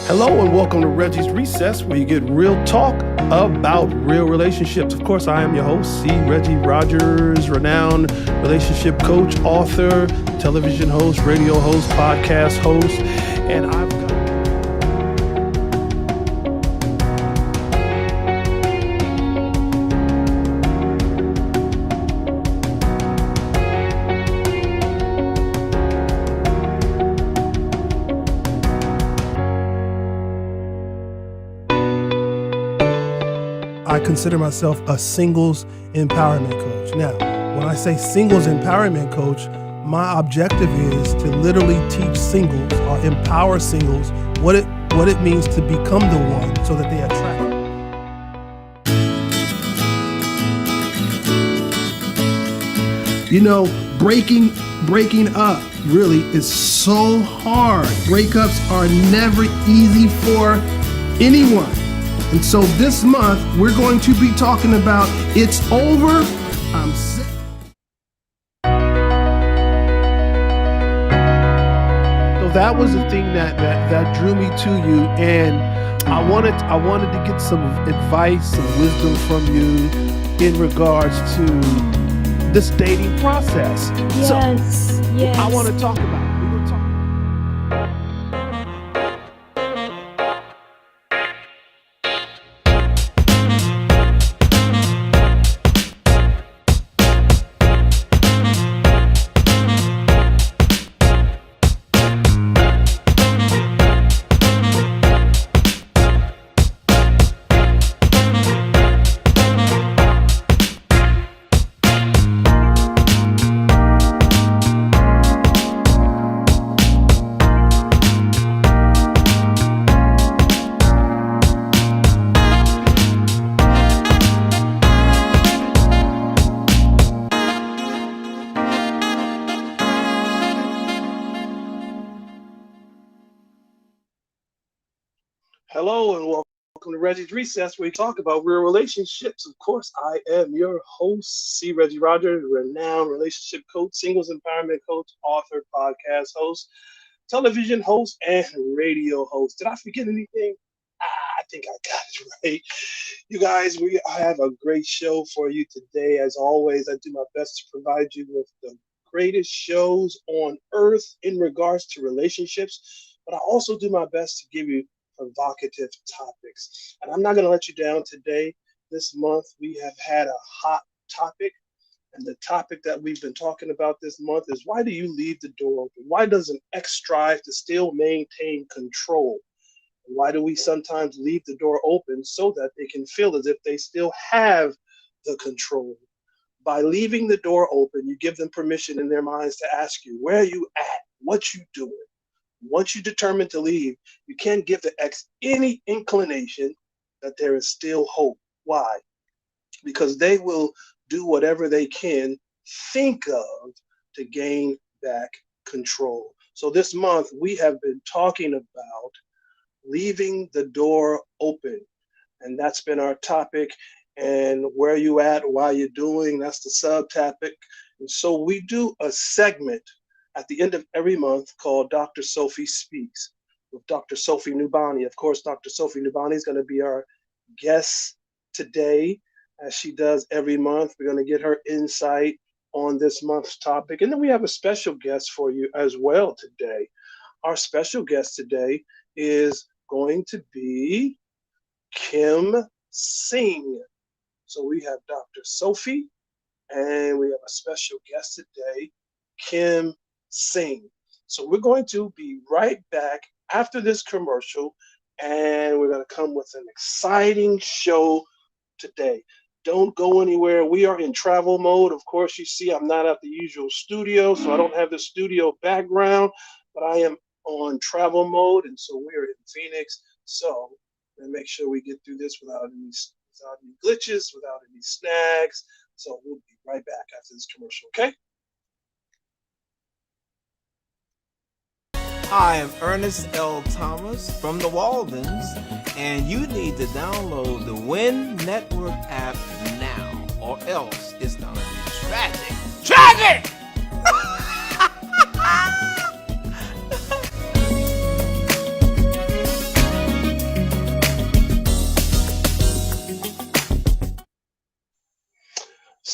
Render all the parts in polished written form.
Hello and welcome to Reggie's Recess, where you get real talk about real relationships. Of course, I am your host, Reggie Rogers, renowned relationship coach, author, television host, radio host, podcast host, and I've got... I consider myself a singles empowerment coach. Now, when I say singles empowerment coach, my objective is to literally teach singles or empower singles what it means to become the one so that they attract. You know, breaking up really is so hard. Breakups are never easy for anyone. And so this month, we're going to be talking about It's Over, I'm Sick. So that was the thing that drew me to you, and I wanted to get some advice, some wisdom from you in regards to this dating process. Yes. I want to talk about it. Hello and welcome to Reggie's Recess, where we talk about real relationships. Of course, I am your host, Reggie Rogers, renowned relationship coach, singles empowerment coach, author, podcast host, television host, and radio host. Did I forget anything? I think I got it right. You guys, we have a great show for you today. As always, I do my best to provide you with the greatest shows on earth in regards to relationships, but I also do my best to give you provocative topics. And I'm not going to let you down today. This month, we have had a hot topic. And the topic that we've been talking about this month is, why do you leave the door open? Why does an ex strive to still maintain control? Why do we sometimes leave the door open so that they can feel as if they still have the control? By leaving the door open, you give them permission in their minds to ask you, where are you at? What you doing? Once you determine to leave, you can't give the ex any inclination that there is still hope. Why? Because they will do whatever they can think of to gain back control. So this month, we have been talking about leaving the door open. And that's been our topic. And where you at, why you doing, that's the subtopic. And so we do a segment at the end of every month called Dr. Sofie Speaks with Dr. Sofie Nubani. Of course, Dr. Sofie Nubani is going to be our guest today, as she does every month. We're going to get her insight on this month's topic. And then we have a special guest for you as well today. Our special guest today is going to be Kim Singh. So we have Dr. Sofie, and we have a special guest today, Kim Singh. So we're going to be right back after this commercial, and we're going to come with an exciting show today. Don't go anywhere. We are in travel mode. Of course, you see I'm not at the usual studio, so I don't have the studio background, but I am on travel mode, and so we're in Phoenix. So we're going to make sure we get through this without any glitches, without any snags. So we'll be right back after this commercial, okay? Hi, I'm Ernest L. Thomas from the Waldens, and you need to download the Win Network app now, or else it's gonna be tragic. Tragic!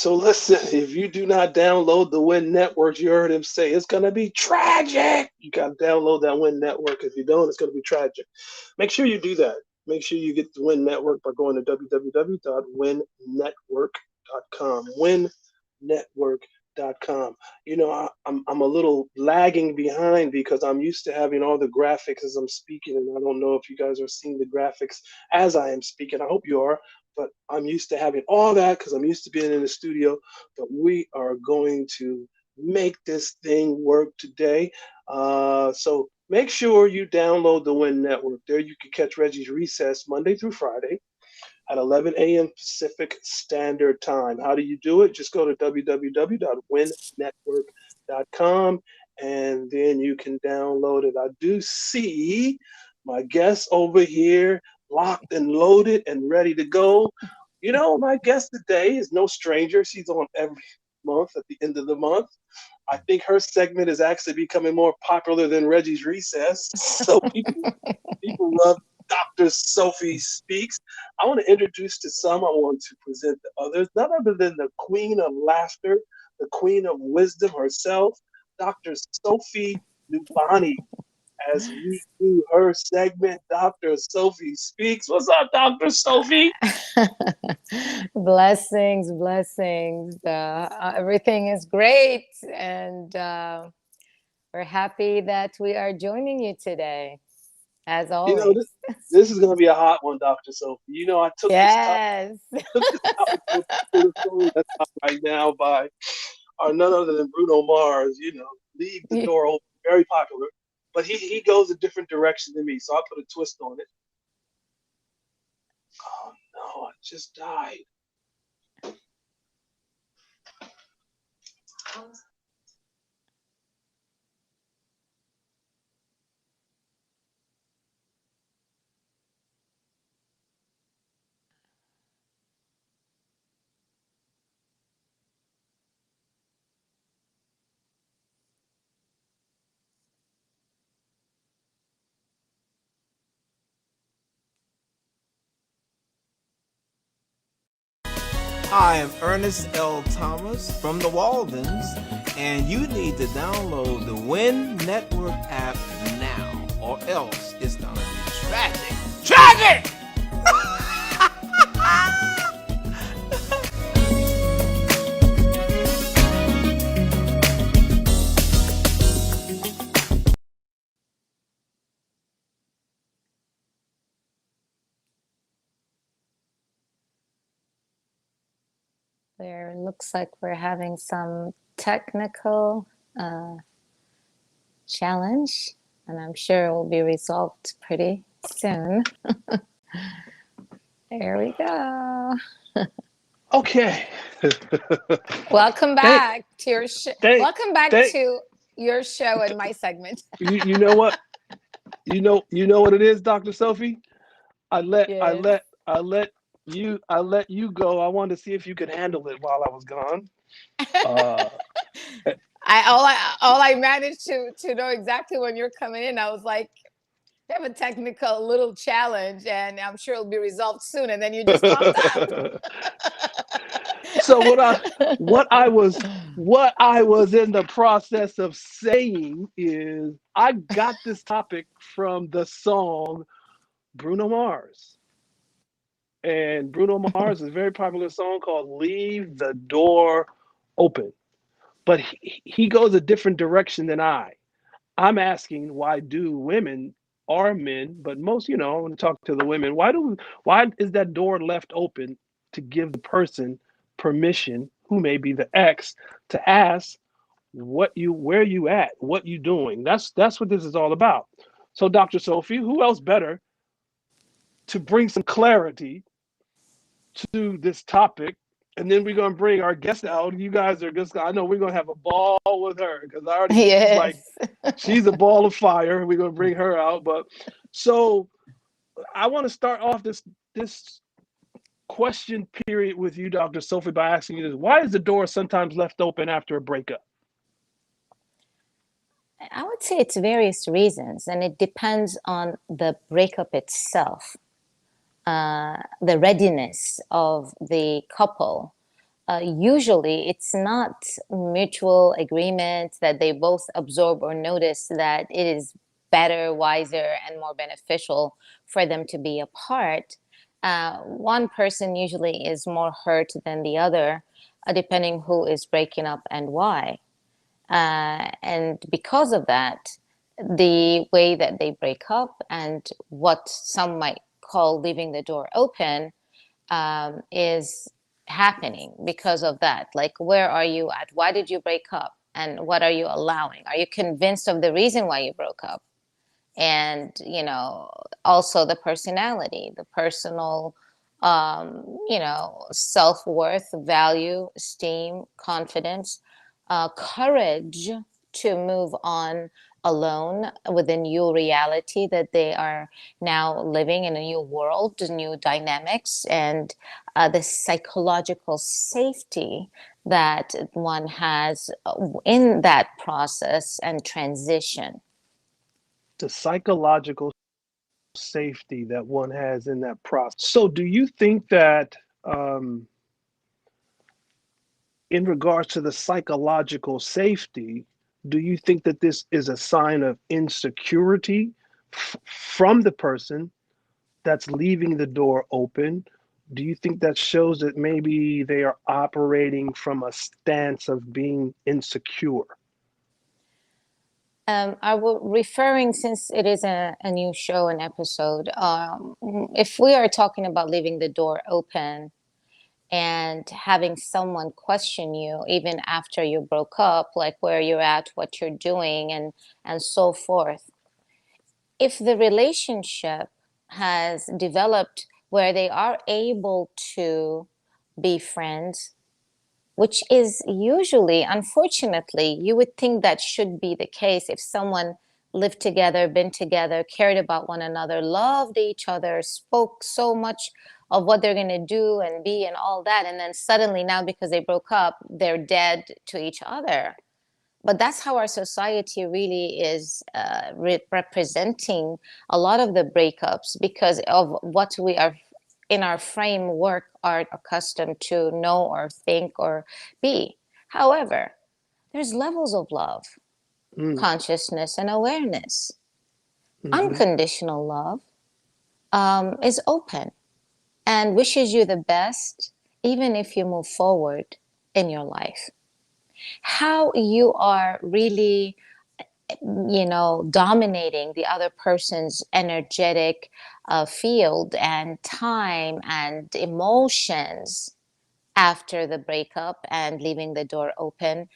So listen, if you do not download the Win Network, you heard him say it's gonna be tragic. You gotta download that Win Network. If you don't, it's gonna be tragic. Make sure you do that. Make sure you get the Win Network by going to www.winnetwork.com. Winnetwork.com. I'm a little lagging behind because I'm used to having all the graphics as I'm speaking, and I don't know if you guys are seeing the graphics as I am speaking. I hope you are, but I'm used to having all that because I'm used to being in the studio. But we are going to make this thing work today. So make sure you download the Win Network. There you can catch Reggie's Recess Monday through Friday at 11 a.m. Pacific Standard Time. How do you do it? Just go to www.winnetwork.com and then you can download it. I do see my guest over here locked and loaded and ready to go. My guest today is no stranger. She's on every month at the end of the month. I think her segment is actually becoming more popular than Reggie's Recess. So people love Dr. Sofie Speaks. I want to introduce to some, I want to present to others, none other than the queen of laughter, the queen of wisdom herself, Dr. Sofie Nubani. As we do her segment, Dr. Sofie Speaks. What's up, Dr. Sofie? Blessings, blessings. Everything is great. And we're happy that we are joining you today, as You know, always. this is going to be a hot one, Dr. Sofie. I took Yes. this topic to a song that's out right now by none other than Bruno Mars. Leave the door open, very popular. But he goes a different direction than me, so I put a twist on it. Oh no, I just died. I am Ernest L. Thomas from the Waldens, and you need to download the Win Network app now, or else it's gonna be tragic. Tragic! There looks like we're having some technical challenge, and I'm sure it will be resolved pretty soon. There we go. Okay. Welcome back to your show. Welcome back thank- to your show and my segment. you know what? You know what it is, Dr. Sofie? I let you go. I wanted to see if you could handle it while I was gone. I managed to know exactly when you're coming in. I was like, we have a technical little challenge, and I'm sure it'll be resolved soon. And then you just popped up. So what I was in the process of saying is I got this topic from the song Bruno Mars. And Bruno Mars is a very popular song called Leave the Door Open. But he goes a different direction than I'm asking, why do women or men, but most, I want to talk to the women, why is that door left open to give the person permission, who may be the ex, to ask where you at, what you doing? That's what this is all about. So Dr. Sofie, who else better to bring some clarity to this topic? And then we're gonna bring our guest out. You guys are just, I know we're gonna have a ball with her because I already she's a ball of fire. We're gonna bring her out. But so I want to start off this question period with you, Dr. Sofie, by asking you this: why is the door sometimes left open after a breakup? I would say it's various reasons, and it depends on the breakup itself. The readiness of the couple usually it's not mutual agreement that they both absorb or notice that it is better, wiser, and more beneficial for them to be apart. One person usually is more hurt than the other, depending who is breaking up and why. And because of that, the way that they break up and what some might call leaving the door open is happening because of that. Like, where are you at? Why did you break up? And what are you allowing? Are you convinced of the reason why you broke up? And, also the personality, the personal, self-worth, value, esteem, confidence, courage to move on alone with a new reality that they are now living in a new world, new dynamics, and the psychological safety that one has in that process and transition. The psychological safety that one has in that process. So, do you think that, in regards to the psychological safety, do you think that this is a sign of insecurity from the person that's leaving the door open? Do you think that shows that maybe they are operating from a stance of being insecure? I will referring, since it is a new show, an episode. If we are talking about leaving the door open and having someone question you even after you broke up, like where you're at, what you're doing, and so forth. If the relationship has developed where they are able to be friends, which is usually, unfortunately, you would think that should be the case if someone lived together, been together, cared about one another, loved each other, spoke so much of what they're going to do and be and all that. And then suddenly, now because they broke up, they're dead to each other. But that's how our society really is representing a lot of the breakups because of what we are in our framework are accustomed to know or think or be. However, there's levels of love, Mm, consciousness, and awareness. hmm. Unconditional love is open and wishes you the best, even if you move forward in your life. How you are really, dominating the other person's energetic field and time and emotions after the breakup and leaving the door open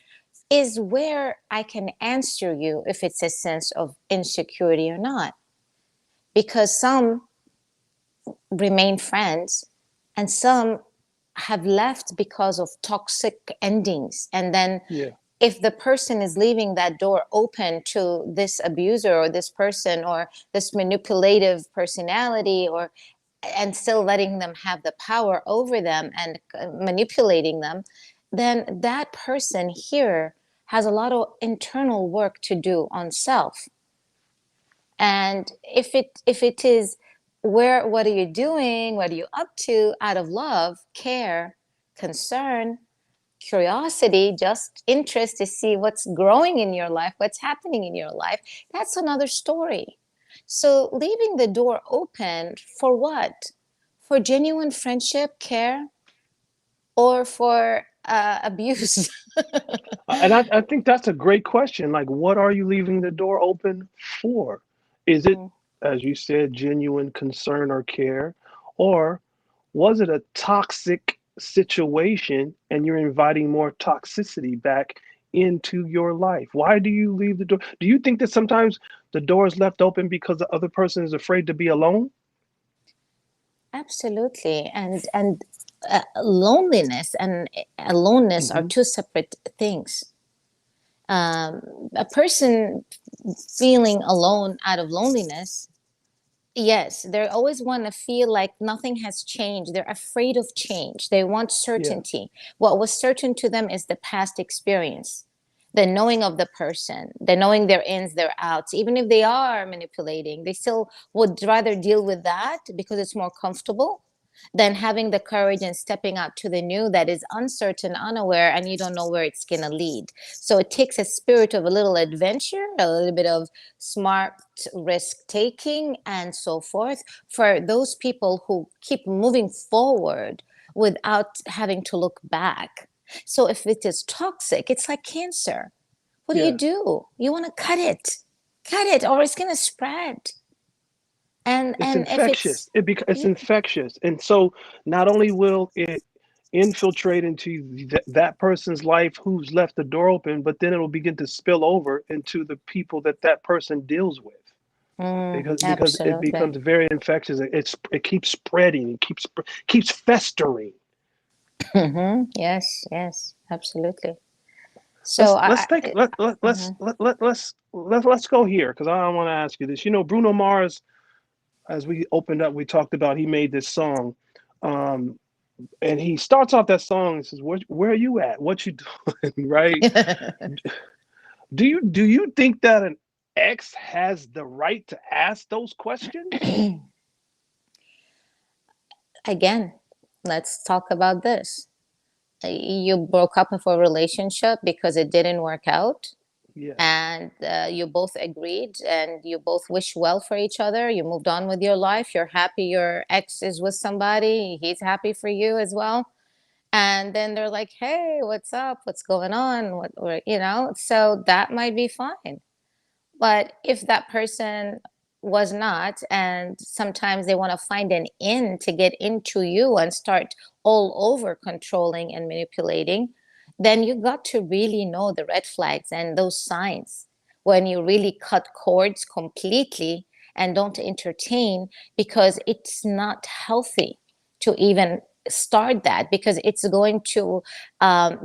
is where I can answer you if it's a sense of insecurity or not. Because some remain friends and some have left because of toxic endings. And then Yeah. if the person is leaving that door open to this abuser or this person or this manipulative personality, or and still letting them have the power over them and manipulating them, then that person here has a lot of internal work to do on self. And if it is, where what are you doing, what are you up to, out of love, care, concern, curiosity, just interest to see what's growing in your life, what's happening in your life, that's another story. So leaving the door open for what? For genuine friendship, care, or for abuse? And I think that's a great question. Like, what are you leaving the door open for? Is it, Mm. as you said, genuine concern or care? Or was it a toxic situation and you're inviting more toxicity back into your life? Why do you leave the door? Do you think that sometimes the door is left open because the other person is afraid to be alone? Absolutely. And loneliness and aloneness are Hmm. two separate things. A person feeling alone out of loneliness, yes, they always want to feel like nothing has changed. They're afraid of change. They want Yeah. certainty. What was certain to them is the past experience, the knowing of the person, the knowing their ins, their outs. Even if they are manipulating, they still would rather deal with that because it's more comfortable than having the courage and stepping out to the new that is uncertain, unaware, and you don't know where it's going to lead. So it takes a spirit of a little adventure, a little bit of smart risk taking, and so forth, for those people who keep moving forward without having to look back. So if it is toxic, it's like cancer. What Yeah. do? You want to cut it, or it's going to spread. It's And if infectious. it's, It's infectious, and so not only will it infiltrate into that person's life who's left the door open, but then it'll begin to spill over into the people that that person deals with, because it absolutely. becomes very infectious. It keeps spreading. It keeps festering. Yes, yes, absolutely. So Let's take mhm. let's go here, because I want to ask you this. You know, Bruno Mars, as we opened up, we talked about, he made this song. Um, and he starts off that song and says, where are you at? What you doing?" Right? Do you think that an ex has the right to ask those questions? Again, let's talk about this. You broke up for a relationship because it didn't work out, Yes. and you both agreed and you both wish well for each other. You moved on with your life. You're happy your ex is with somebody. He's happy for you as well. And then they're like, "Hey, what's up? What's going on?" What, or, so that might be fine. But if that person was not, and sometimes they want to find an in to get into you and start all over controlling and manipulating, then you got to really know the red flags and those signs when you really cut cords completely and don't entertain, because it's not healthy to even start that, because it's going to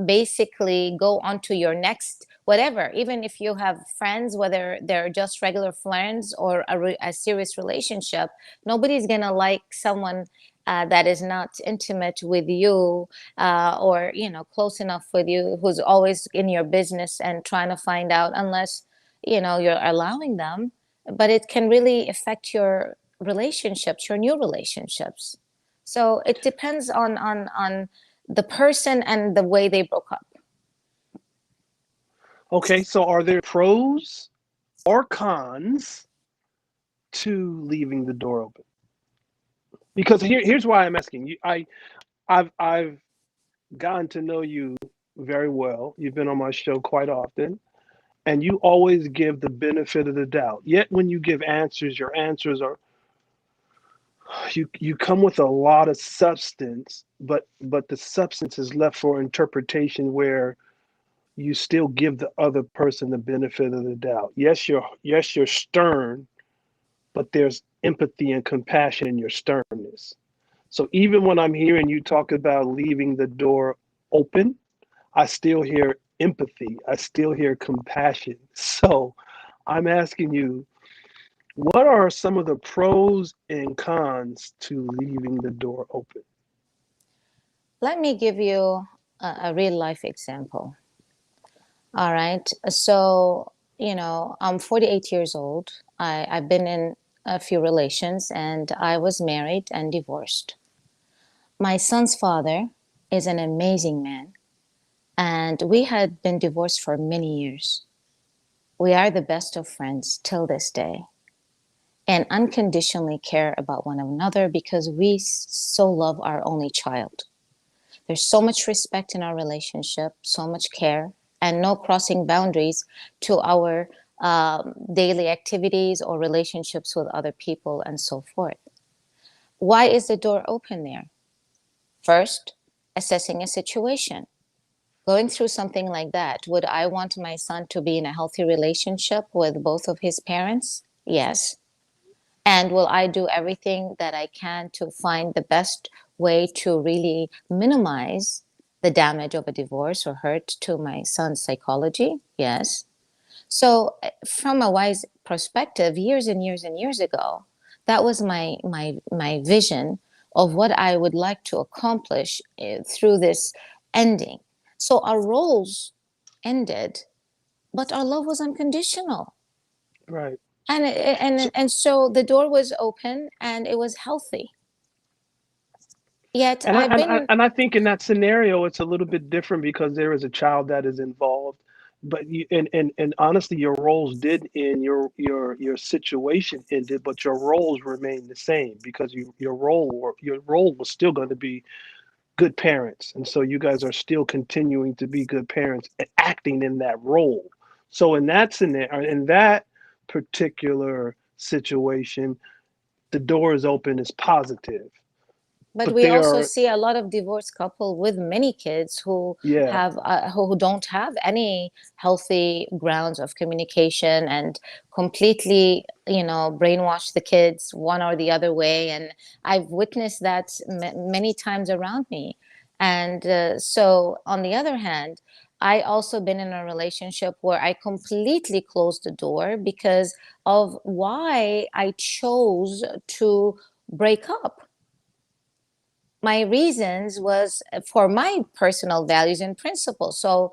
basically go on to your next whatever. Even if you have friends, whether they're just regular friends or a serious relationship, nobody's gonna like someone that is not intimate with you, or close enough with you, who's always in your business and trying to find out, unless you're allowing them. But it can really affect your relationships, your new relationships. So it depends on the person and the way they broke up. Okay, so are there pros or cons to leaving the door open? Because here's why I'm asking you. I've gotten to know you very well. You've been on my show quite often, and you always give the benefit of the doubt. Yet when you give answers, your answers are, you come with a lot of substance, but the substance is left for interpretation, where you still give the other person the benefit of the doubt. Yes, you're stern, but there's empathy and compassion in your sternness. So even when I'm hearing you talk about leaving the door open, I still hear empathy. I still hear compassion. So I'm asking you, what are some of the pros and cons to leaving the door open? Let me give you a real life example. All right. So, I'm 48 years old. I've been in a few relations, and I was married and divorced. My son's father is an amazing man, and we had been divorced for many years. We are the best of friends till this day, and unconditionally care about one another because we so love our only child. There's so much respect in our relationship, so much care, and no crossing boundaries to our daily activities or relationships with other people and so forth. Why is the door open there? First, assessing a situation. Going through something like that, would I want my son to be in a healthy relationship with both of his parents? Yes. And will I do everything that I can to find the best way to really minimize the damage of a divorce or hurt to my son's psychology? Yes. So, from a wise perspective, years and years and years ago, that was my vision of what I would like to accomplish through this ending. So our roles ended, but our love was unconditional. Right. And So so the door was open and it was healthy. Yet And I, I've and I been, and I think in that scenario it's a little bit different because there is a child that is involved. But and honestly, your roles did end, your situation ended, but your roles remain the same because your role was still going to be good parents, and so you guys are still continuing to be good parents and acting in that role. So in that scenario, in that particular situation, the door is open is positive, but but we there also are see a lot of divorced couple with many kids who yeah. have who don't have any healthy grounds of communication and completely, brainwash the kids one or the other way. And I've witnessed that many times around me. And so, on the other hand, I also been in a relationship where I completely closed the door because of why I chose to break up. My reasons was for my personal values and principles. So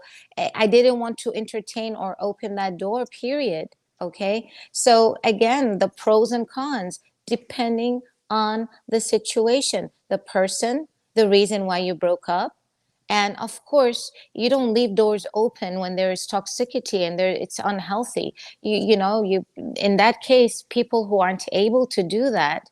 I didn't want to entertain or open that door, period. Okay. So again, the pros and cons, depending on the situation, the person, the reason why you broke up. And of course, you don't leave doors open when there is toxicity and it's unhealthy. You in that case, people who aren't able to do that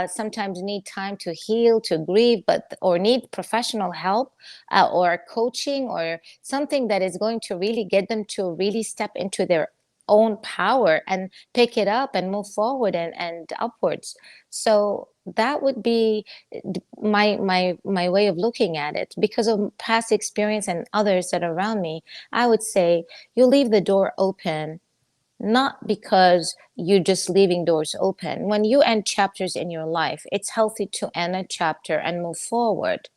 sometimes need time to heal, to grieve, but or need professional help or coaching or something that is going to really get them to really step into their own power and pick it up and move forward and upwards. So that would be my way of looking at it. Because of past experience and others that are around me, I would say you leave the door open, not because you're just leaving doors open. When you end chapters in your life, it's healthy to end a chapter and move forward.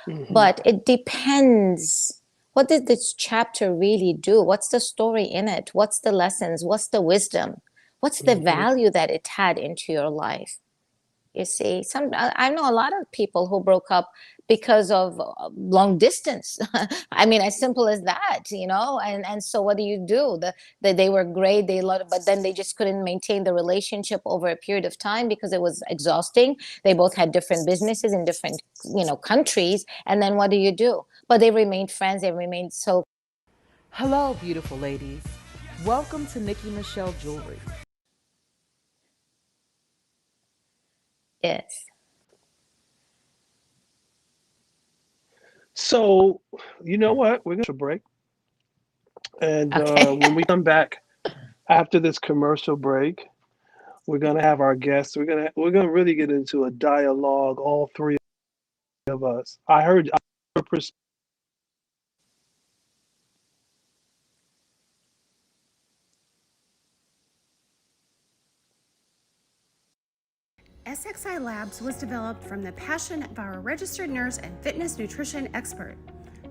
Hmm. But it depends. What did this chapter really do? What's the story in it? What's the lessons? What's the wisdom? What's the Hmm. value that it had into your life? You see, I know a lot of people who broke up because of long distance. I mean, as simple as that. And so what do? They were great, they loved it, but then they just couldn't maintain the relationship over a period of time because it was exhausting. They both had different businesses in different, countries, and then what do? But they remained friends. They remained so. Hello, beautiful ladies. Welcome to Nikki Michelle Jewelry. Yes. So you know what? We're going to break, and Okay. when we come back after this commercial break, we're going to have our guests. We're gonna really get into a dialogue, all three of us. I heard your SXI Labs was developed from the passion of our registered nurse and fitness nutrition expert.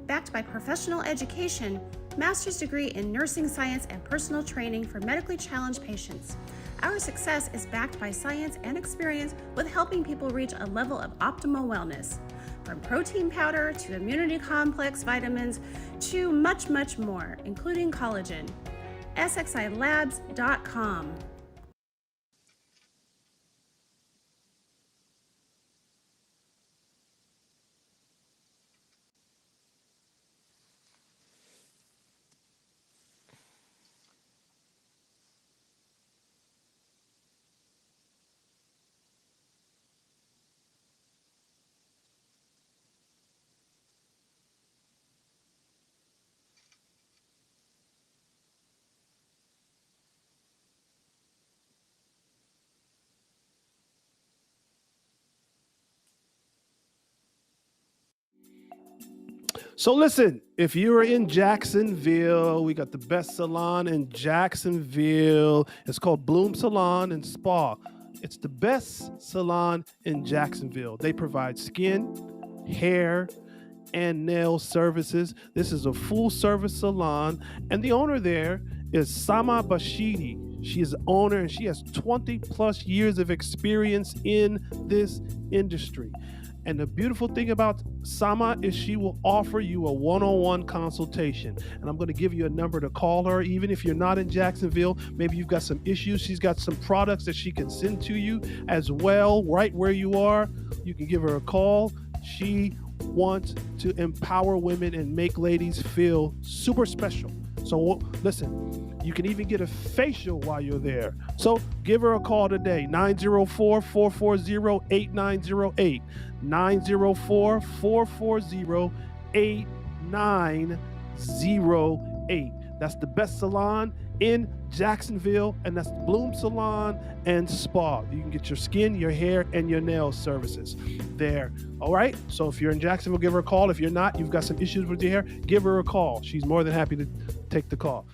Backed by professional education, master's degree in nursing science and personal training for medically challenged patients. Our success is backed by science and experience with helping people reach a level of optimal wellness. From protein powder to immunity complex vitamins to much, much more, including collagen. SXILabs.com. So listen, if you're in Jacksonville, we got the best salon in Jacksonville. It's called Bloom Salon and Spa. It's the best salon in Jacksonville. They provide skin, hair, and nail services. This is a full service salon, and the owner there is Sama Bashidi. She is the owner and she has 20 plus years of experience in this industry. And the beautiful thing about Sama is she will offer you a one-on-one consultation. And I'm going to give you a number to call her. Even if you're not in Jacksonville, maybe you've got some issues. She's got some products that she can send to you as well, right where you are. You can give her a call. She wants to empower women and make ladies feel super special. So listen, you can even get a facial while you're there. So give her a call today, 904-440-8908, 904-440-8908. That's the best salon in Jacksonville, and that's Bloom Salon and Spa. You can get your skin, your hair, and your nail services there. All right? So if you're in Jacksonville, give her a call. If you're not, you've got some issues with your hair, give her a call. She's more than happy to take the call.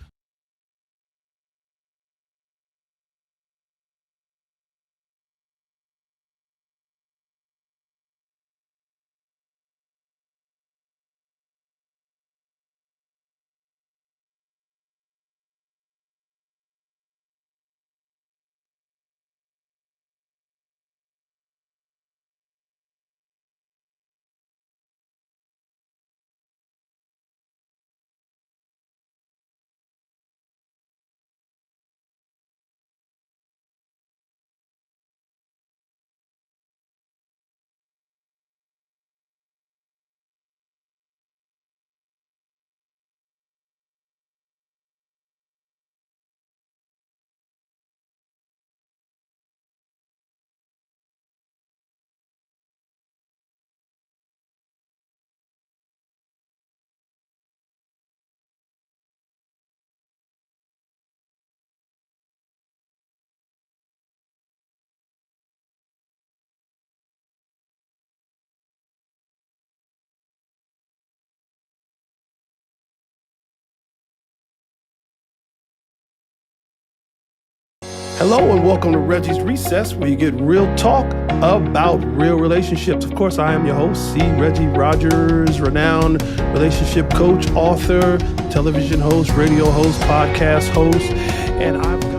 Hello and welcome to Reggie's Recess, where you get real talk about real relationships. Of course, I am your host, Reggie Rogers, renowned relationship coach, author, television host, radio host, podcast host, and I've got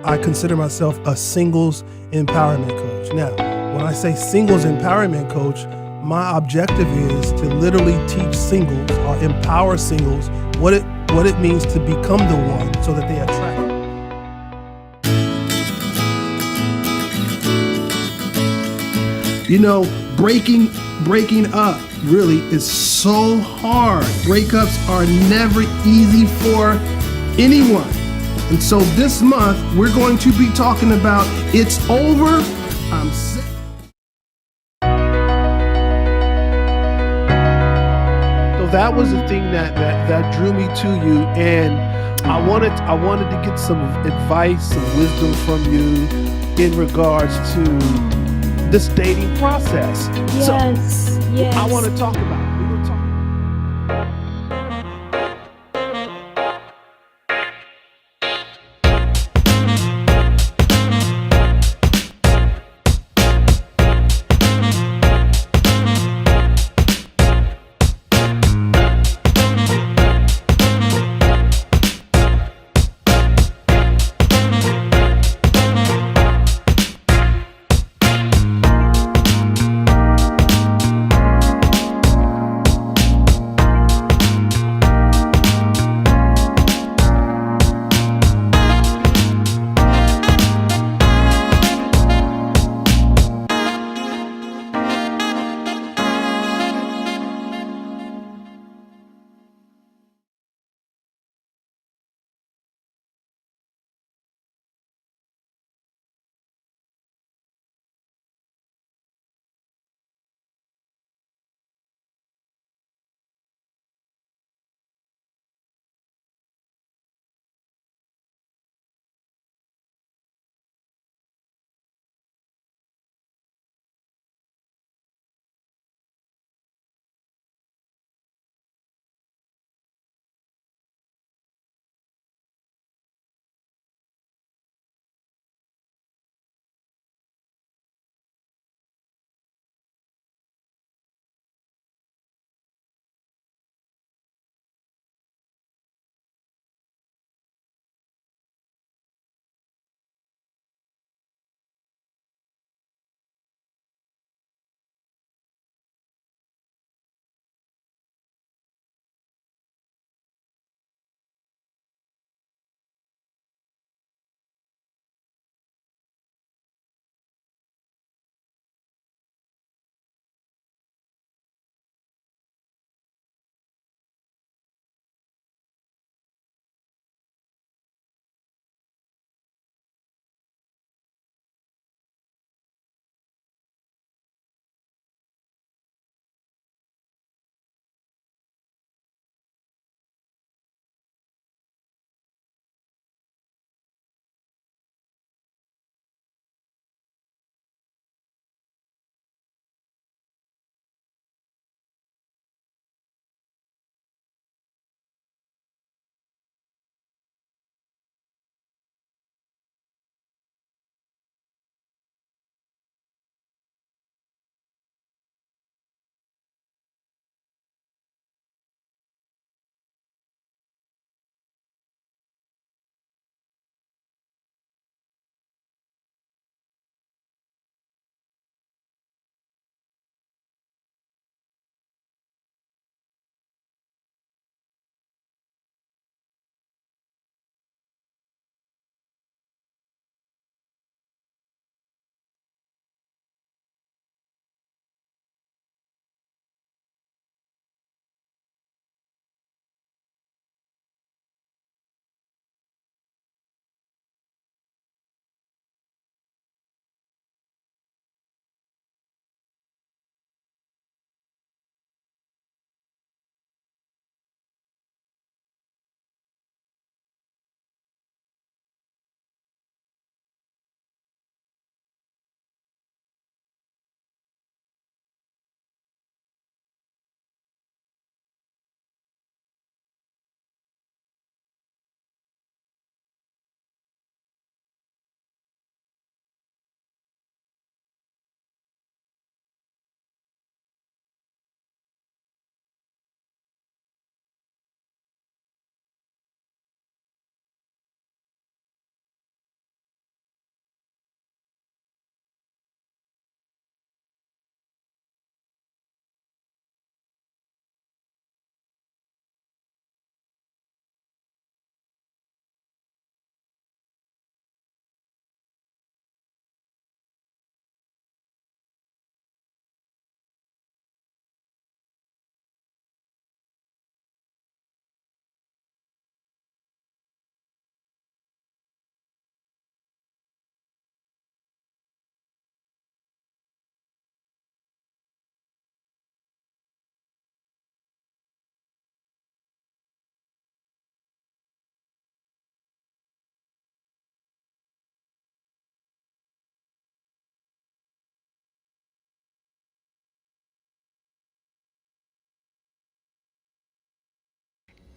I consider myself a singles empowerment coach. Now, when I say singles empowerment coach, my objective is to literally teach singles or empower singles what it means to become the one so that they attract. You know, breaking up really is so hard. Breakups are never easy for anyone. And so this month, we're going to be talking about It's Over, I'm Sick. So that was the thing that drew me to you, and I wanted to get some advice, some wisdom from you in regards to this dating process. Yes. I want to talk about it.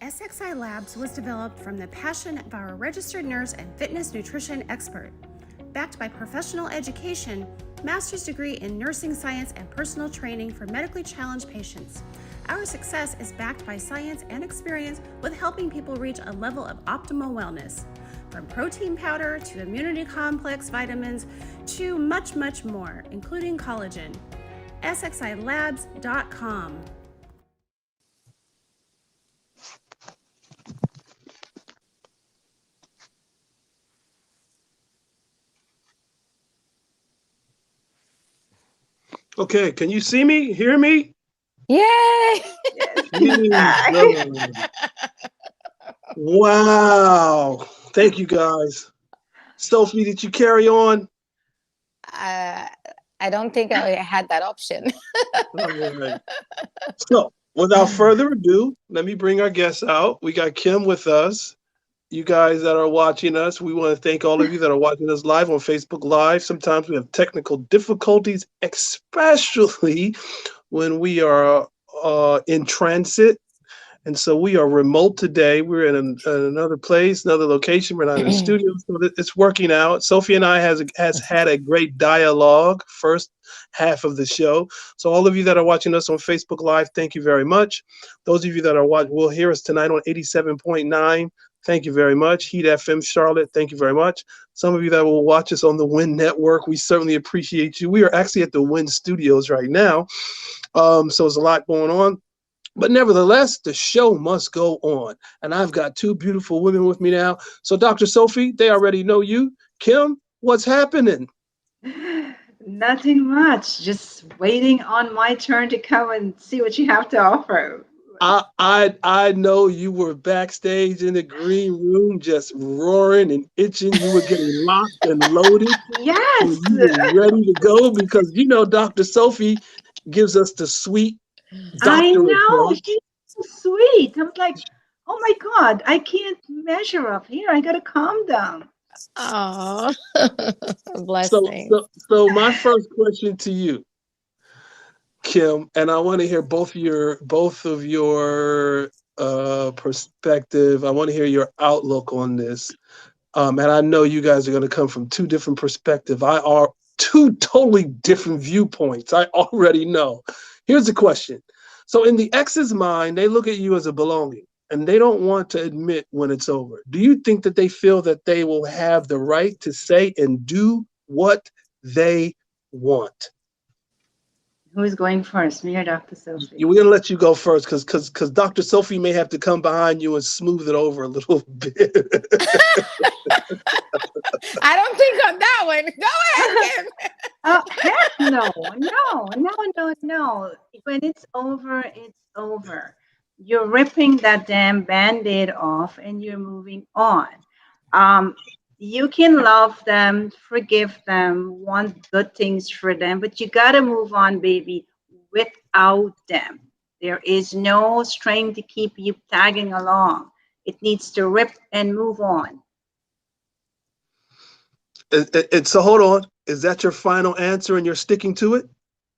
SXI Labs was developed from the passion of our registered nurse and fitness nutrition expert. Backed by professional education, master's degree in nursing science and personal training for medically challenged patients. Our success is backed by science and experience with helping people reach a level of optimal wellness. From protein powder to immunity complex vitamins to much, much more, including collagen. SXILabs.com. Okay, can you see me, hear me? Yay! Jesus. Wow. Thank you, guys. Sophie, did you carry on? I don't think I had that option. All right. So, without further ado, let me bring our guests out. We got Kim with us. You guys that are watching us, we want to thank all of you that are watching us live on Facebook Live. Sometimes we have technical difficulties, especially when we are in transit. And so we are remote today. We're in another place, another location. We're not in a studio, so it's working out. Sophie and I has had a great dialogue first half of the show. So all of you that are watching us on Facebook Live, thank you very much. Those of you that are watching will hear us tonight on 87.9. Thank you very much. Heat FM Charlotte, thank you very much. Some of you that will watch us on the WIN Network, we certainly appreciate you. We are actually at the WIN Studios right now. So there's a lot going on. But nevertheless, the show must go on. And I've got two beautiful women with me now. So Dr. Sofie, they already know you. Kim, what's happening? Nothing much. Just waiting on my turn to come and see what you have to offer. I know you were backstage in the green room just roaring and itching. You were getting locked and loaded. Yes. You were ready to go because, you know, Dr. Sofie gives us the sweet I doctor know. report. She's so sweet. I was like, oh my God, I can't measure up here. I got to calm down. Oh, So, blessing. so my first question to you, Kim, and I want to hear both of your perspective. I want to hear your outlook on this. And I know you guys are going to come from two different perspectives. I are two totally different viewpoints. I already know. Here's the question. So in the ex's mind, they look at you as a belonging and they don't want to admit when it's over. Do you think that they feel that they will have the right to say and do what they want? Who's going first, me or Dr. Sofie? We're going to let you go first because Dr. Sofie may have to come behind you and smooth it over a little bit. I don't think on that one. Go ahead, Kim. Oh, heck no. When it's over, it's over. You're ripping that damn Band-Aid off and you're moving on. You can love them, forgive them, want good things for them, but you got to move on, baby, without them. There is no string to keep you tagging along. It needs to rip and move on. So hold on. Is that your final answer and you're sticking to it?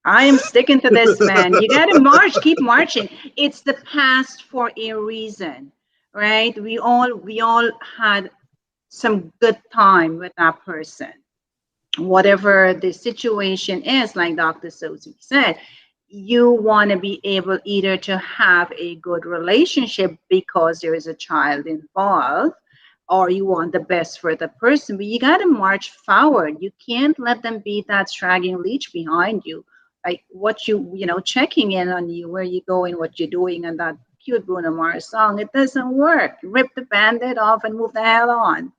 I am sticking to this, man. You got to march, keep marching. It's the past for a reason, right? We all had some good time with that person. Whatever the situation is, like Dr. Sofie said, you want to be able either to have a good relationship because there is a child involved, or you want the best for the person, but you got to march forward. You can't let them be that straggling leech behind you. Like what you know, checking in on you, where you going, what you're doing, and that cute Bruno Mars song. It doesn't work. Rip the Band-Aid off and move the hell on.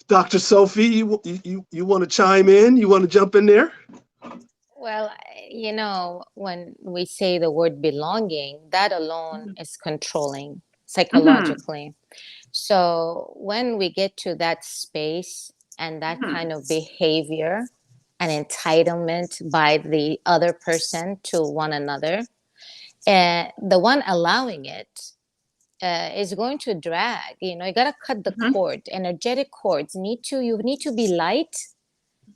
Dr. Sofie, you want to chime in? You want to jump in there? Well, you know, when we say the word belonging, that alone is controlling psychologically. So when we get to that space and that kind of behavior and entitlement by the other person to one another, the one allowing it is going to drag. You know, you got to cut the cord. Energetic cords you need to be light.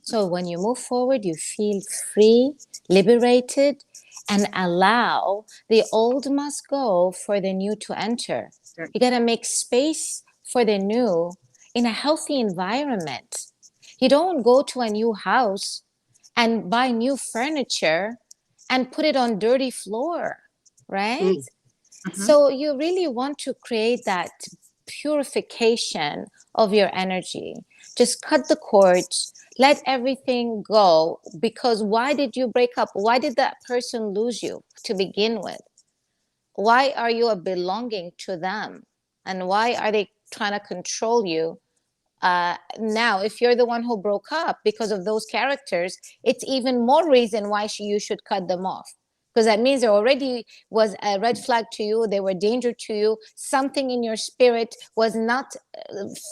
So when you move forward, you feel free, liberated, and allow the old must go for the new to enter. You got to make space for the new in a healthy environment. You don't go to a new house and buy new furniture and put it on dirty floor, right? So you really want to create that purification of your energy. Just cut the cords, let everything go, because why did you break up? Why did that person lose you to begin with? Why are you a belonging to them? And why are they trying to control you? Now, if you're the one who broke up because of those characters, it's even more reason why you should cut them off. Because that means there already was a red flag to you. They were danger to you. Something in your spirit was not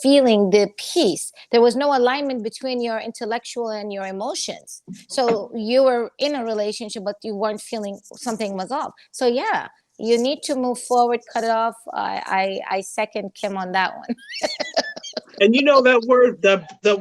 feeling the peace. There was no alignment between your intellectual and your emotions. So you were in a relationship, but you weren't feeling something was off. So yeah, you need to move forward, cut it off. I second Kim on that one. And you know that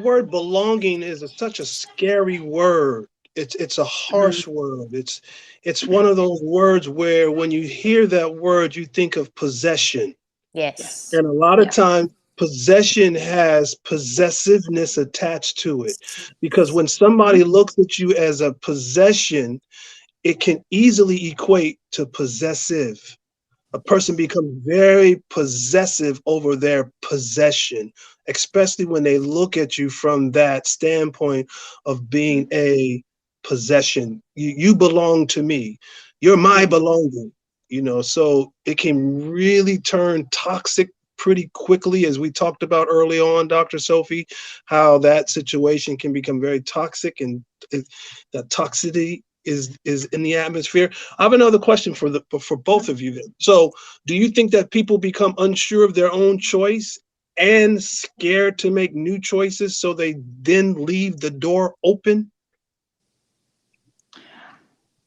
word belonging is such a scary word. It's a harsh word. It's one of those words where when you hear that word, you think of possession. Yes. And a lot of times possession has possessiveness attached to it. Because when somebody looks at you as a possession, it can easily equate to possessive. A person becomes very possessive over their possession, especially when they look at you from that standpoint of being a possession. You belong to me. You're my belonging, so it can really turn toxic pretty quickly, as we talked about early on, Dr. Sofie, how that situation can become very toxic, and that toxicity is in the atmosphere. I have another question for both of you then. So do you think that people become unsure of their own choice and scared to make new choices, so they then leave the door open?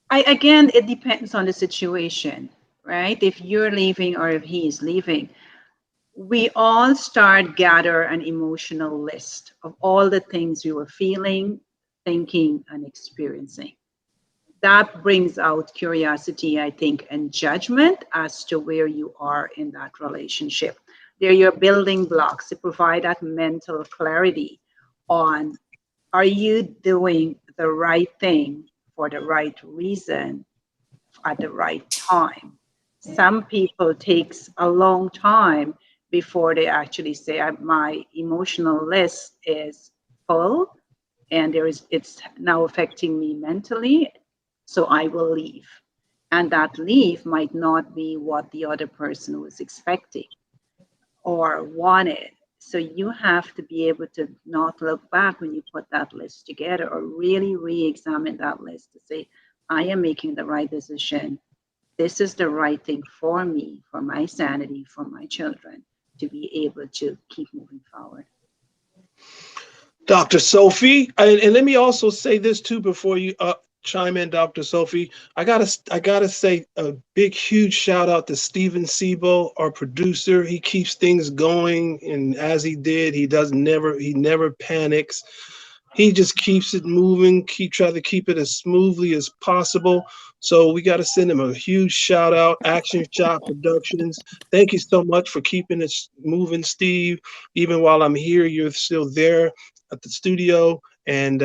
Again, it depends on the situation, right? If you're leaving or if he's leaving, we all gather an emotional list of all the things we were feeling, thinking, and experiencing. That brings out curiosity, I think, and judgment as to where you are in that relationship. They're your building blocks to provide that mental clarity on, are you doing the right thing for the right reason at the right time? Some people takes a long time before they actually say, my emotional list is full and it's now affecting me mentally, so I will leave. And that leave might not be what the other person was expecting or wanted. So you have to be able to not look back when you put that list together, or really re-examine that list to say, I am making the right decision. This is the right thing for me, for my sanity, for my children, to be able to keep moving forward. Dr. Sofie, and let me also say this too before you chime in, Dr. Sofie. I gotta say a big, huge shout out to Steven Sebo, our producer. He keeps things going, and as he did, he never panics. He just keeps it moving, try to keep it as smoothly as possible. So we got to send him a huge shout out. Action Shot Productions. Thank you so much for keeping it moving, Steve. Even while I'm here, you're still there at the studio, and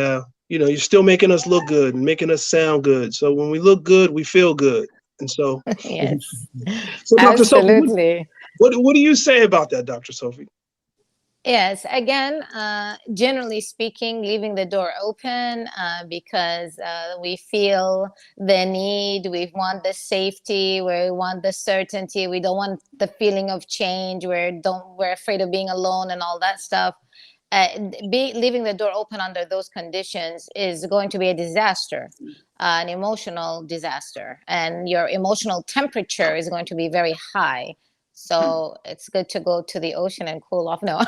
you're still making us look good and making us sound good. So when we look good, we feel good. And so, Yes, so Dr. Sofie, absolutely. what do you say about that, Dr. Sofie? Yes, again, generally speaking, leaving the door open because we feel the need, we want the safety, we want the certainty, we don't want the feeling of change, we're afraid of being alone and all that stuff. Leaving the door open under those conditions is going to be a disaster, an emotional disaster, and your emotional temperature is going to be very high. So it's good to go to the ocean and cool off. No,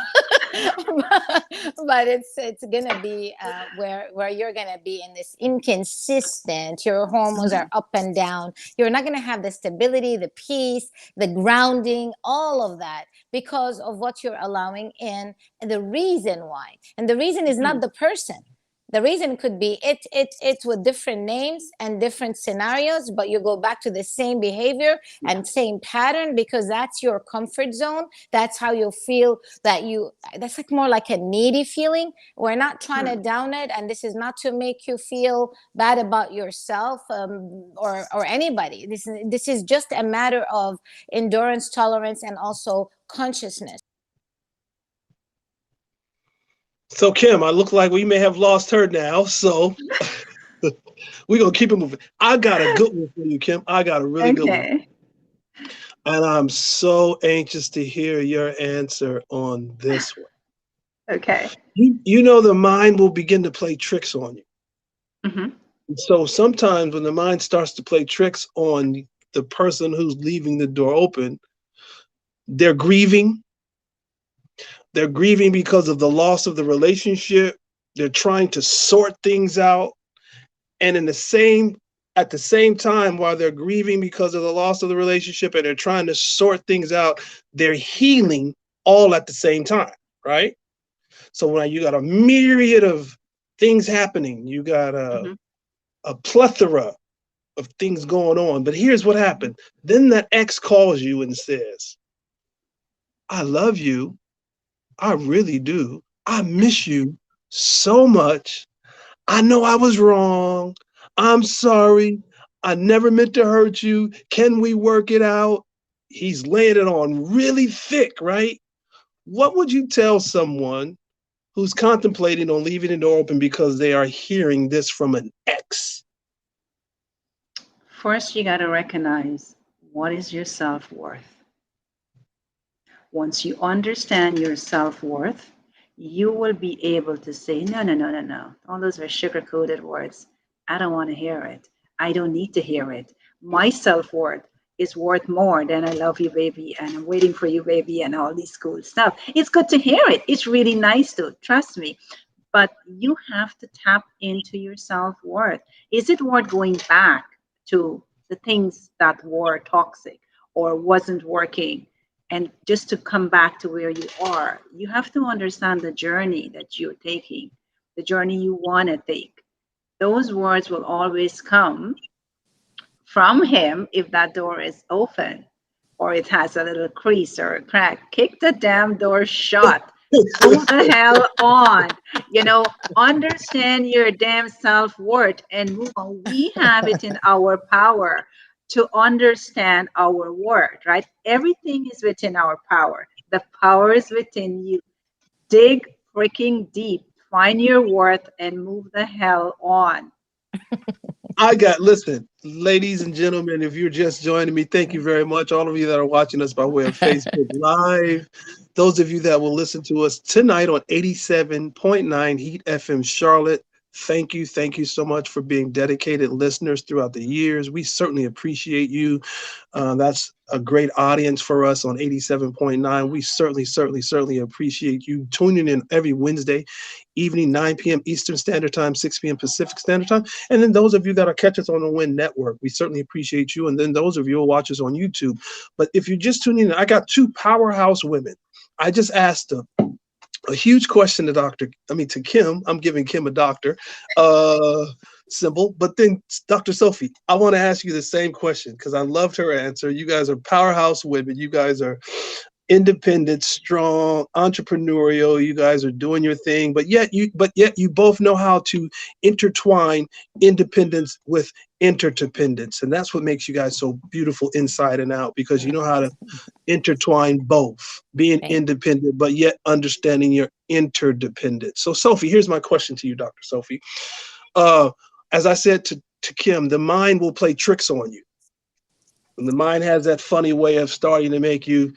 but it's gonna be where you're gonna be in this inconsistent. Your hormones are up and down. You're not gonna have the stability, the peace, the grounding, all of that because of what you're allowing in, and the reason why. And the reason is not the person. The reason could be it's with different names and different scenarios, but you go back to the same behavior and same pattern because that's your comfort zone. That's how you feel that's like more like a needy feeling. We're not trying to down it, and this is not to make you feel bad about yourself or anybody. This is just a matter of endurance, tolerance, and also consciousness. So Kim, I look like we may have lost her now. So we're gonna keep it moving. I got a good one for you, Kim. I got a really good one. And I'm so anxious to hear your answer on this one. Okay. You know the mind will begin to play tricks on you. Mm-hmm. So sometimes when the mind starts to play tricks on the person who's leaving the door open, they're grieving. They're grieving because of the loss of the relationship. They're trying to sort things out. And at the same time, while they're grieving because of the loss of the relationship and they're trying to sort things out, they're healing all at the same time, right? So when you got a myriad of things happening, you got a plethora of things going on. But here's what happened. Then that ex calls you and says, I love you. I really do. I miss you so much. I know I was wrong. I'm sorry. I never meant to hurt you. Can we work it out? He's laying it on really thick, right? What would you tell someone who's contemplating on leaving the door open because they are hearing this from an ex? First, you got to recognize what is your self-worth. Once you understand your self-worth, you will be able to say, no. All those are sugar-coated words. I don't want to hear it. I don't need to hear it. My self-worth is worth more than I love you, baby, and I'm waiting for you, baby, and all this cool stuff. It's good to hear it. It's really nice to, trust me. But you have to tap into your self-worth. Is it worth going back to the things that were toxic or wasn't working? And just to come back to where you are, you have to understand the journey that you're taking, the journey you want to take. Those words will always come from him if that door is open or it has a little crease or a crack. Kick the damn door shut. Move the hell on. Understand your damn self-worth and move on. We have it in our power to understand our worth, right? Everything is within our power. The power is within you. Dig freaking deep, find your worth, and move the hell on. Listen, ladies and gentlemen, if you're just joining me, thank you very much. All of you that are watching us by way of Facebook Live, those of you that will listen to us tonight on 87.9 Heat FM Charlotte, thank you so much for being dedicated listeners throughout the years. We certainly appreciate you. That's a great audience for us on 87.9. We certainly appreciate you tuning in every Wednesday evening, 9 p.m. Eastern Standard Time, 6 p.m. Pacific Standard Time. And then those of you that are catch us on the WIN Network, we certainly appreciate you. And then those of you who watch us on YouTube. But if you're just tuning in, I got two powerhouse women. I just asked a huge question to Kim. I'm giving Kim a doctor. Simple. But then Dr. Sofie, I want to ask you the same question because I loved her answer. You guys are powerhouse women. You guys are independent, strong, entrepreneurial. You guys are doing your thing, but yet you both know how to intertwine independence with interdependence. And that's what makes you guys so beautiful inside and out, because you know how to intertwine both, being independent, but yet understanding your interdependence. So Sofie, here's my question to you, Dr. Sofie. As I said to Kim, the mind will play tricks on you. And the mind has that funny way of starting to make you.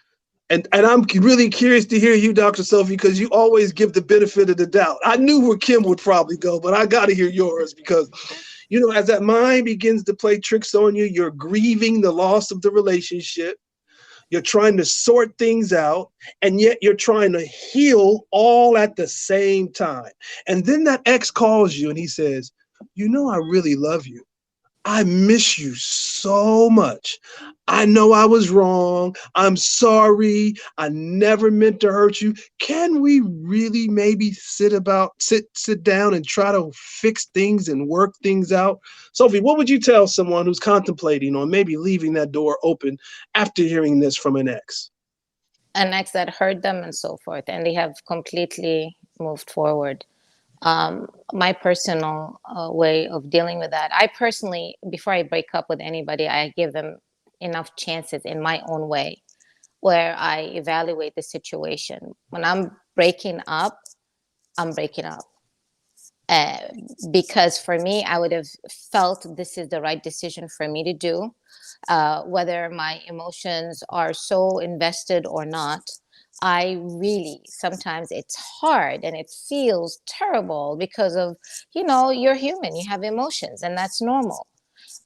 And I'm really curious to hear you, Dr. Sofie, because you always give the benefit of the doubt. I knew where Kim would probably go, but I got to hear yours because, as that mind begins to play tricks on you, you're grieving the loss of the relationship. You're trying to sort things out, and yet you're trying to heal all at the same time. And then that ex calls you and he says, I really love you. I miss you so much. I know I was wrong. I'm sorry. I never meant to hurt you. Can we really maybe sit down and try to fix things and work things out? Sofie, what would you tell someone who's contemplating on maybe leaving that door open after hearing this from an ex? An ex that hurt them and so forth, and they have completely moved forward. My personal way of dealing with that, I personally, before I break up with anybody, I give them enough chances in my own way, where I evaluate the situation. When I'm breaking up, I'm breaking up. Uh, because for me, I would have felt this is the right decision for me to do, whether my emotions are so invested or not. I really, sometimes it's hard and it feels terrible because of, you're human, you have emotions, and that's normal.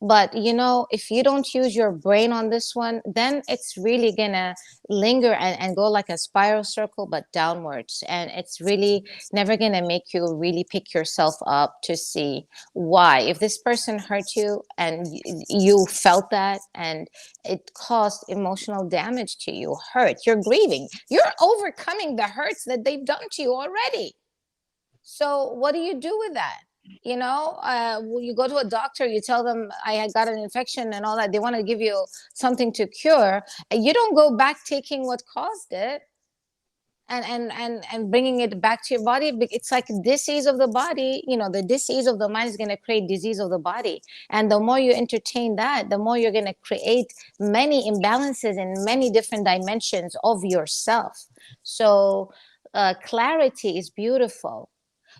But if you don't use your brain on this one, then it's really gonna linger and go like a spiral circle, but downwards. And it's really never gonna make you really pick yourself up to see why. If this person hurt you and you felt that and it caused emotional damage to you, hurt, you're grieving, you're overcoming the hurts that they've done to you already. So what do you do with that? When you go to a doctor, you tell them I had got an infection and all that. They want to give you something to cure. And you don't go back taking what caused it and bringing it back to your body. It's like disease of the body. The disease of the mind is going to create disease of the body. And the more you entertain that, the more you're going to create many imbalances in many different dimensions of yourself. So clarity is beautiful.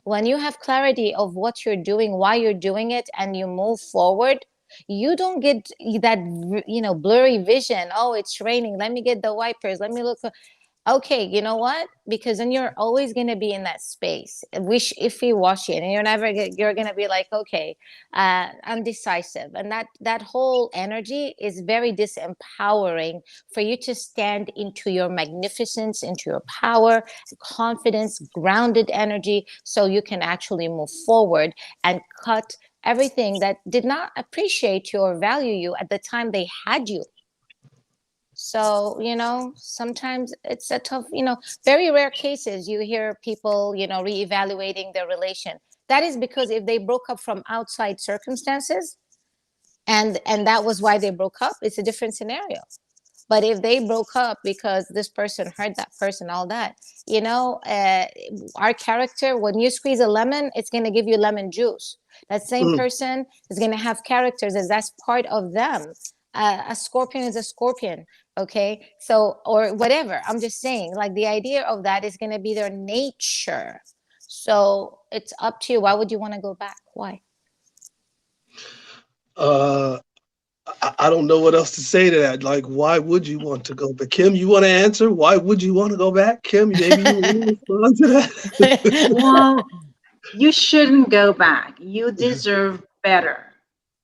When you have clarity of what you're doing, why you're doing it, and you move forward, you don't get that blurry vision. Oh, it's raining, let me get the wipers, let me look. Okay, you know what? Because then you're always going to be in that space. Wish if you wash it, and you're going to be like, okay, undecisive, and that whole energy is very disempowering for you to stand into your magnificence, into your power, confidence, grounded energy, so you can actually move forward and cut everything that did not appreciate you or value you at the time they had you. So, sometimes it's a tough, very rare cases you hear people, reevaluating their relation. That is because if they broke up from outside circumstances and that was why they broke up, it's a different scenario. But if they broke up because this person hurt that person, all that, our character, when you squeeze a lemon, it's going to give you lemon juice. That same person is going to have characters as that's part of them. A scorpion is a scorpion. Okay. So, or whatever. I'm just saying, like, the idea of that is going to be their nature. So it's up to you. Why would you want to go back? Why? I don't know what else to say to that. Like, why would you want to go back? Kim, you want to answer? Why would you want to go back? Kim, maybe you want to respond to that? Well, you shouldn't go back. You deserve better.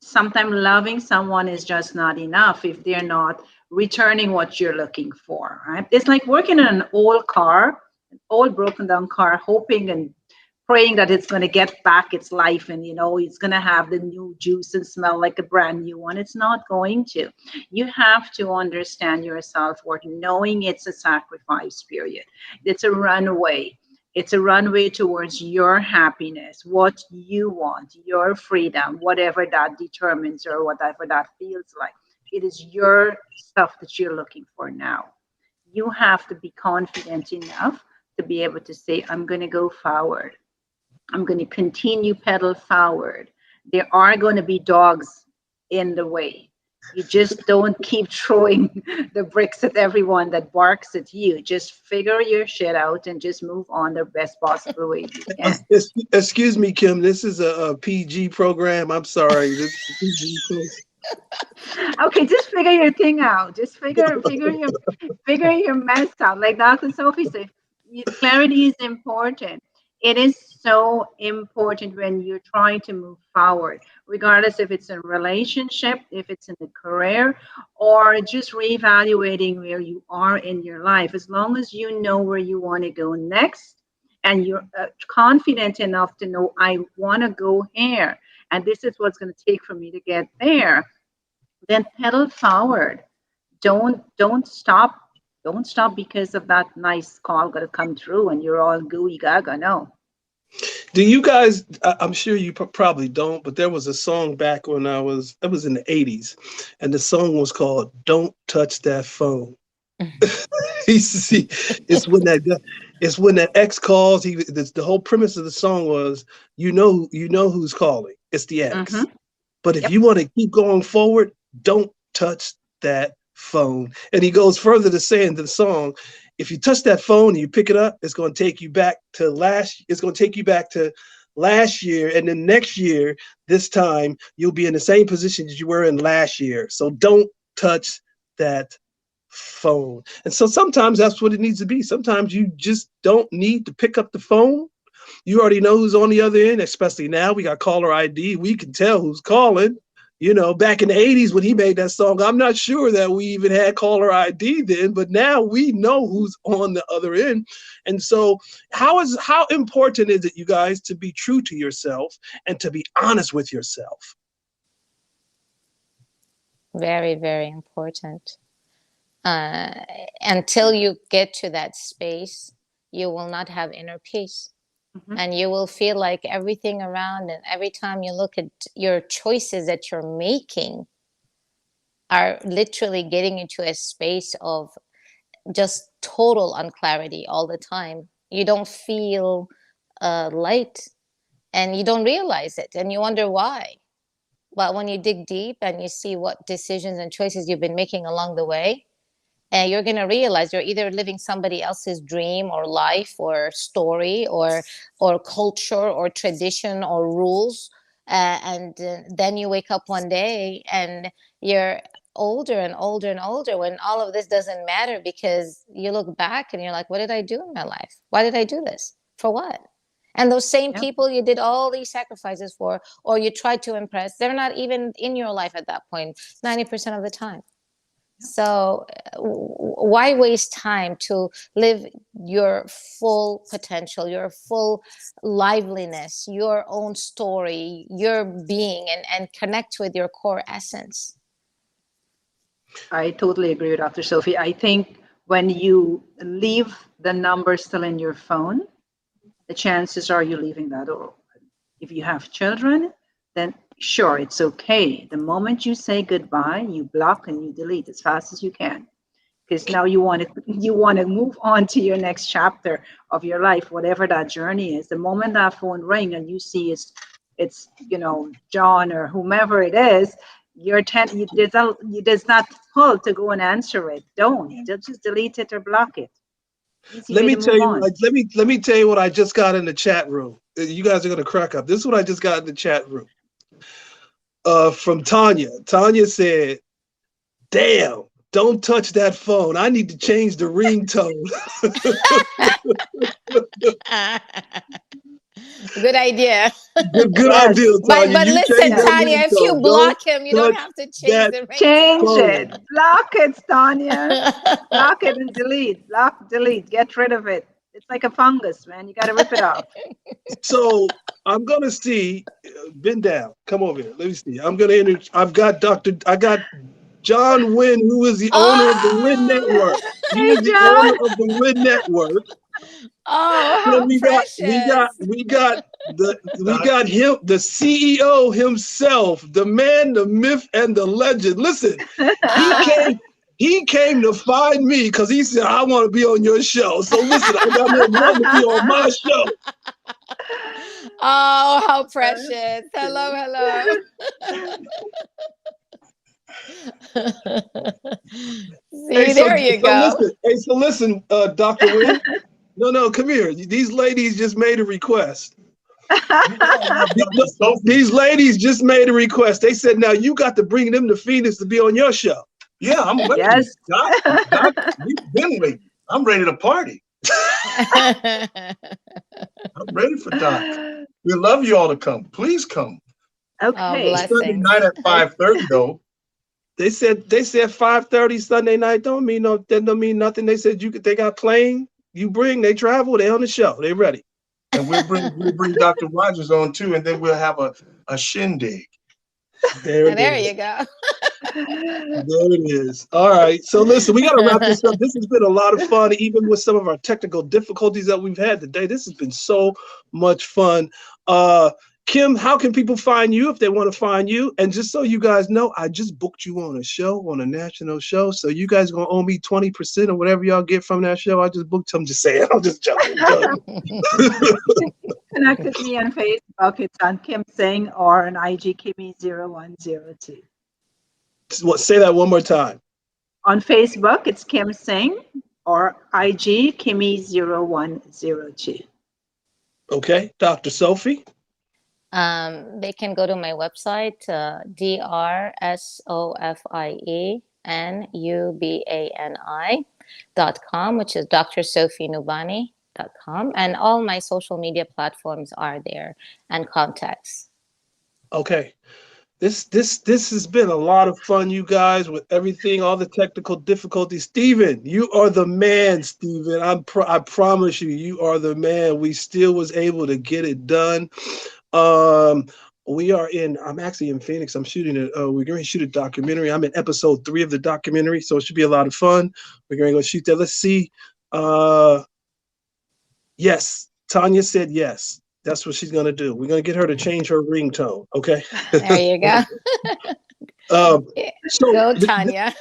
Sometimes loving someone is just not enough if they're not returning what you're looking for, right? It's like working on an old car, an old broken down car, hoping and praying that it's going to get back its life and it's going to have the new juice and smell like a brand new one. It's not going to. You have to understand your self-worth, knowing it's a sacrifice period. It's a runway. It's a runway towards your happiness, what you want, your freedom, whatever that determines or whatever that feels like. It is your stuff that you're looking for now. You have to be confident enough to be able to say, I'm going to go forward. I'm going to continue pedal forward. There are going to be dogs in the way. You just don't keep throwing the bricks at everyone that barks at you. Just figure your shit out and just move on the best possible way you can. Excuse me, Kim. This is a PG program. I'm sorry. This is a PG program. Okay, just figure your thing out. Just figure your mess out. Like Dr. Sofie said, clarity is important. It is so important when you're trying to move forward, regardless if it's a relationship, if it's in a career, or just reevaluating where you are in your life. As long as you know where you want to go next and you're confident enough to know, I want to go here, and this is what's going to take for me to get there, then pedal forward. Don't stop. Don't stop because of that nice call going to come through and you're all gooey gaga. No. Do you guys? I'm sure you probably don't, but there was a song back when it was in the '80s, and the song was called "Don't Touch That Phone." You see, it's when that ex calls. The whole premise of the song was, you know who's calling. It's the ex. Mm-hmm. But if Yep. you want to keep going forward, don't touch that phone. And he goes further to say in the song, if you touch that phone and you pick it up, it's going to take you back to last year, and then next year, this time, you'll be in the same position as you were in last year. So don't touch that phone. And so sometimes that's what it needs to be. Sometimes you just don't need to pick up the phone. You already know who's on the other end, especially now we got caller ID. We can tell who's calling. You know, back in the 80s when he made that song, I'm not sure that we even had caller ID then, but now we know who's on the other end. And so how important is it, you guys, to be true to yourself and to be honest with yourself? Very, very important. Until you get to that space, you will not have inner peace. Mm-hmm. And you will feel like everything around, and every time you look at your choices that you're making are literally getting into a space of just total unclarity all the time. You don't feel light, and you don't realize it, and you wonder why. But when you dig deep and you see what decisions and choices you've been making along the way, and you're going to realize you're either living somebody else's dream or life or story or culture or tradition or rules, and then you wake up one day and you're older and older and older when all of this doesn't matter, because you look back and you're like, what did I do in my life? Why did I do this? For what? And those same Yep. people you did all these sacrifices for, or you tried to impress, they're not even in your life at that point 90% of the time. So why waste time to live your full potential, your full liveliness, your own story, your being, and connect with your core essence? I totally agree with Dr. Sofie. I think when you leave the number still in your phone, the chances are you leaving that door. If you have children, then sure, it's okay. The moment you say goodbye, you block and you delete as fast as you can, because now you want to move on to your next chapter of your life, whatever that journey is. The moment that phone ring and you see it's John or whomever it is, you does not pull to go and answer it. Don't just delete it or block it. Easy Let way me to tell move you. on. Let me tell you what I just got in the chat room. You guys are gonna crack up. This is what I just got in the chat room. From Tanya. Tanya said, "Damn, don't touch that phone. I need to change the ringtone." Good idea. Good Yes. idea, Tanya. But You listen, change that Tanya, if you ringtone. block him, you don't touch have to change that the Change phone. it. Block it, Tanya. Block it and delete. Block, delete. Get rid of it. It's like a fungus, man. You got to rip it off. So I'm gonna see. Bend down. Come over here. Let me see. I'm gonna enter. I got John Wynn, who is the owner of the Wynn Network. He Hey, is the John. owner of the Wynn Network. Oh, So how we precious. got him, the CEO himself, the man, the myth, and the legend. Listen, he came to find me because he said, I want to be on your show. So listen, I got him love to be on my show. Oh, how precious. Hello. See, there you go. So listen, Dr. Wynn. No, come here. These ladies just made a request. These ladies just made a request. They said, now you got to bring them to Phoenix to be on your show. Yeah, I'm ready. Yes. Doc, we've been waiting. I'm ready to party. I'm ready for Doc. We love you all to come. Please come. Okay. Oh, Sunday night at 5:30 though. They said 5:30 Sunday night don't mean nothing. They said they got plane. You bring, they travel, they on the show, they ready. And we'll bring Dr. Rogers on too, and then we'll have a shindig. There it There is. you go. There it is. All right. So listen, we got to wrap this up. This has been a lot of fun, even with some of our technical difficulties that we've had today. This has been so much fun. Kim, how can people find you if they want to find you? And just so you guys know, I just booked you on a show, on a national show. So you guys gonna owe me 20% or whatever y'all get from that show. I just booked. I'm just saying. I'm just joking. Connect with me on Facebook. It's on Kim Singh or on IG Kimmy0102. Say that one more time. On Facebook, it's Kim Singh or IG Kimmy0102. Okay, Dr. Sofie. They can go to my website, DrSofienubani.com, which is DrSofienubani.com, and all my social media platforms are there, and contacts. Okay. This has been a lot of fun, you guys, with everything, all the technical difficulties. Stephen, you are the man, Stephen. I promise you, you are the man. We still was able to get it done. I'm actually in Phoenix. I'm shooting we're going to shoot a documentary. I'm in episode 3 of the documentary, so it should be a lot of fun. We're going to go shoot that. Let's see. Yes, Tanya said yes. That's what she's going to do. We're going to get her to change her ringtone. Okay. There you go. So go, Tanya.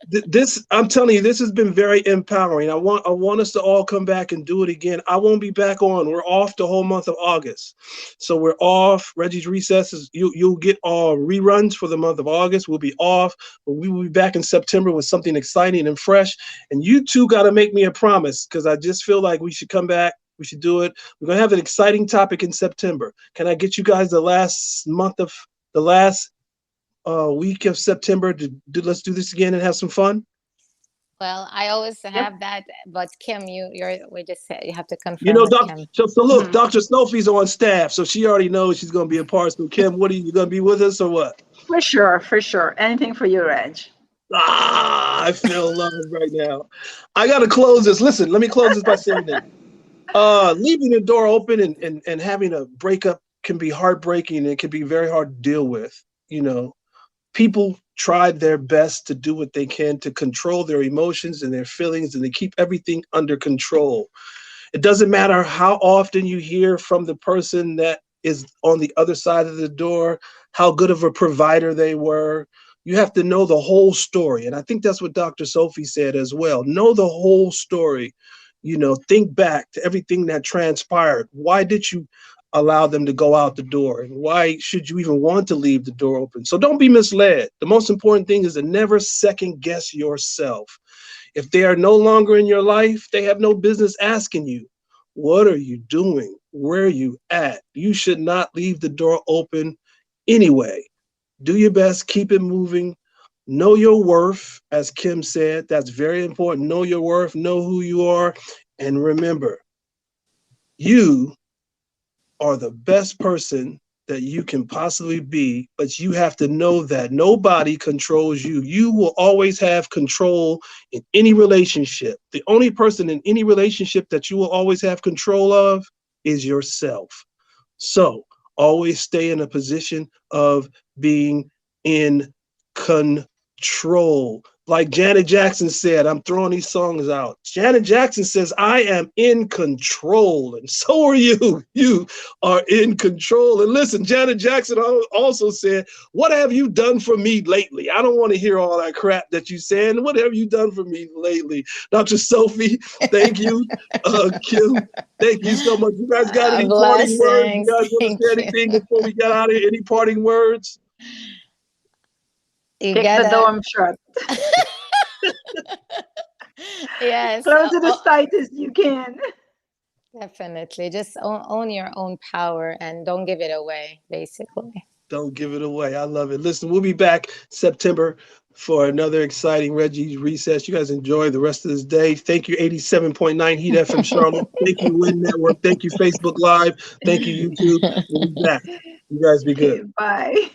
This, I'm telling you, this has been very empowering. I want us to all come back and do it again. I won't be back on. We're off the whole month of August. So we're off. Reggie's Recesses. You'll get all reruns for the month of August. We'll be off, but we will be back in September with something exciting and fresh. And you two got to make me a promise, because I just feel like we should come back. We should do it. We're going to have an exciting topic in September. Can I get you guys the last week of September let's do this again and have some fun? Well, I always have that, but Kim, you have to confirm. You know, Kim. So look, Dr. Sofie's on staff, so she already knows she's going to be a part. So Kim, what are you going to be with us or what? For sure. Anything for you, Reg. I feel love right now. I got to close this. Listen, let me close this by saying that. Leaving the door open and having a breakup can be heartbreaking, and it can be very hard to deal with. You know, people tried their best to do what they can to control their emotions and their feelings, and they keep everything under control. It doesn't matter how often you hear from the person that is on the other side of the door, how good of a provider they were. You have to know the whole story. And I think that's what Dr. Sofie said as well. Know the whole story. You know, think back to everything that transpired. Why did you allow them to go out the door? And why should you even want to leave the door open? So don't be misled. The most important thing is to never second guess yourself. If they are no longer in your life, they have no business asking you, what are you doing? Where are you at? You should not leave the door open anyway. Do your best, keep it moving. Know your worth, as Kim said. That's very important. Know your worth, know who you are, and remember, you are the best person that you can possibly be, but you have to know that nobody controls you. You will always have control in any relationship. The only person in any relationship that you will always have control of is yourself. So always stay in a position of being in control. Like Janet Jackson said, I'm throwing these songs out. Janet Jackson says, I am in control. And so are you. You are in control. And listen, Janet Jackson also said, what have you done for me lately? I don't want to hear all that crap that you said. What have you done for me lately? Dr. Sofie, thank you. Kim, thank you so much. You guys got any parting words? You guys want to say anything before we get out of here? Any parting words? You Kick the dome shut. Yes. Close it as tight as you can. Definitely. Just own your own power and don't give it away, basically. Don't give it away. I love it. Listen, we'll be back September for another exciting Reggie's Recess. You guys enjoy the rest of this day. Thank you, 87.9 Heat FM Charlotte. Thank you, Win Network. Thank you, Facebook Live. Thank you, YouTube. We'll be back. You guys be good. Bye.